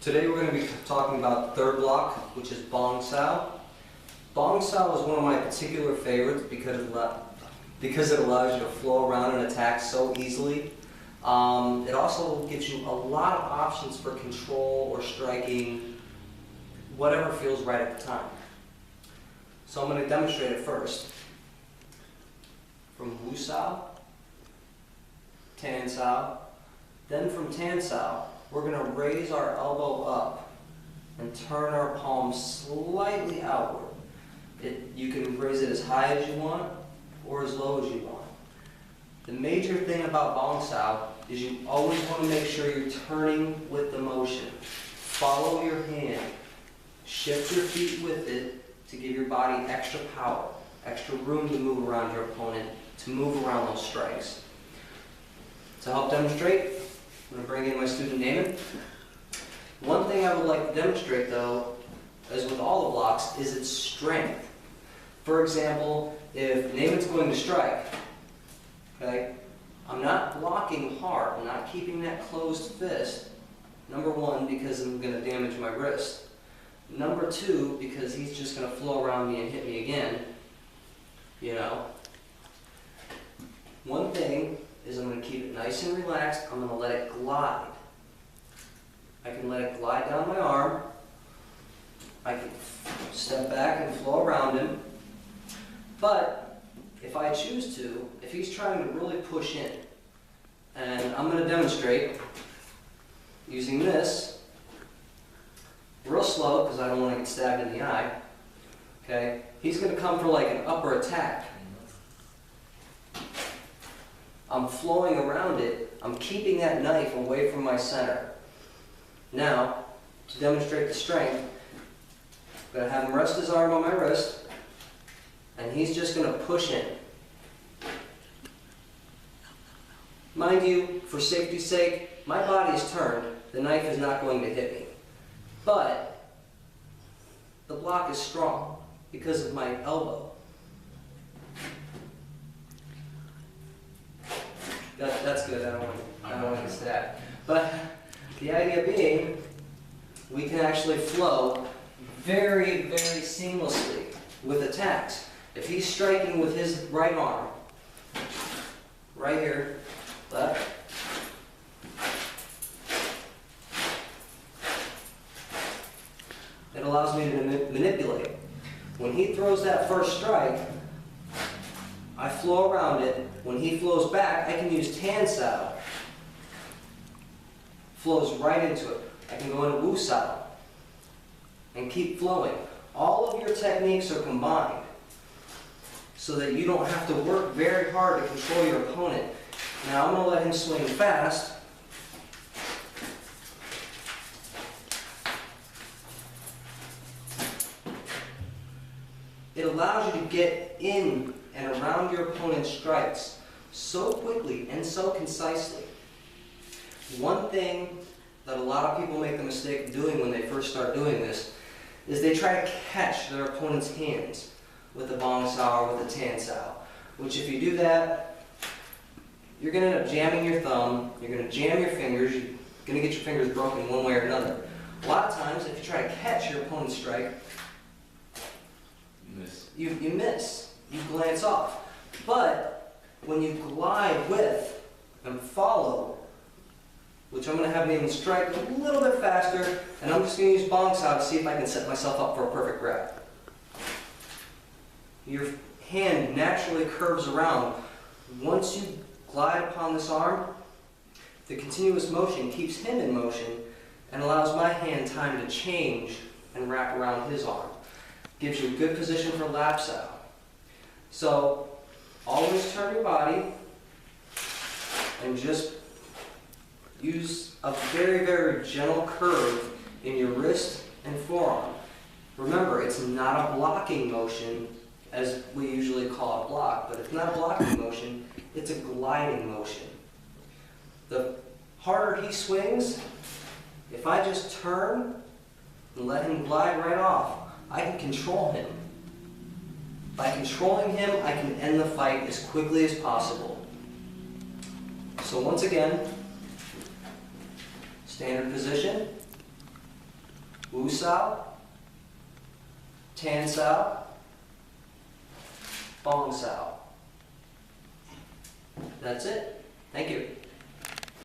Today we're going to be talking about the third block, which is Bong Sau. Bong Sau is one of my particular favorites because it allows you to flow around and attack so easily. It also gives you a lot of options for control or striking, whatever feels right at the time. So I'm going to demonstrate it first. From Bong Sau, Tan Sau, then from Tan Sau, we're going to raise our elbow up and turn our palm slightly outward. You can raise it as high as you want or as low as you want. The major thing about Bong Sau is you always want to make sure you're turning with the motion. Follow your hand. Shift your feet with it to give your body extra power, extra room to move around your opponent, to move around those strikes. To help demonstrate, I'm going to bring in my student Naaman. One thing I would like to demonstrate though, as with all the blocks, is its strength. For example, if Naaman's going to strike, okay, I'm not blocking hard, I'm not keeping that closed fist. Number one, because I'm going to damage my wrist. Number two, because he's just going to flow around me and hit me again. You know. One thing is I'm going to keep it nice and relaxed. I'm going to let it glide. I can let it glide down my arm. I can step back and flow around him. But if I choose to, if he's trying to really push in, and I'm going to demonstrate using this, real slow because I don't want to get stabbed in the eye. Okay, he's going to come for like an upper attack. I'm flowing around it. I'm keeping that knife away from my center. Now, to demonstrate the strength, I'm going to have him rest his arm on my wrist, and he's just going to push in. Mind you, for safety's sake, my body is turned. The knife is not going to hit me. But the block is strong because of my elbow. That's good. I don't want to get stabbed. But the idea being, we can actually flow very, very seamlessly with attacks. If he's striking with his right arm, right here, left, it allows me to manipulate. When he throws that first strike, I flow around it. When he flows back, I can use Tan Sau. Flows right into it. I can go into Bong Sau and keep flowing. All of your techniques are combined so that you don't have to work very hard to control your opponent. Now I'm going to let him swing fast. It allows you to get in and around your opponent's strikes so quickly and so concisely. One thing that a lot of people make the mistake of doing when they first start doing this is they try to catch their opponent's hands with the Bong Sau or with the Tan Sau, which if you do that, you're going to end up jamming your thumb, you're going to jam your fingers, you're going to get your fingers broken one way or another. A lot of times, if you try to catch your opponent's strike, you miss. You glance off. But when you glide with and follow, which I'm going to have Naaman strike a little bit faster, and I'm just going to use Bong Sau to see if I can set myself up for a perfect grab. Your hand naturally curves around. Once you glide upon this arm, the continuous motion keeps him in motion and allows my hand time to change and wrap around his arm. Gives you a good position for lap sau. So, always turn your body and just use a very, very gentle curve in your wrist and forearm. Remember, it's not a blocking motion as we usually call it block, but it's not a blocking motion, it's a gliding motion. The harder he swings, if I just turn and let him glide right off, I can control him. By controlling him, I can end the fight as quickly as possible. So once again, standard position, Bu Sau, Tan Sau, Bong Sau. That's it. Thank you.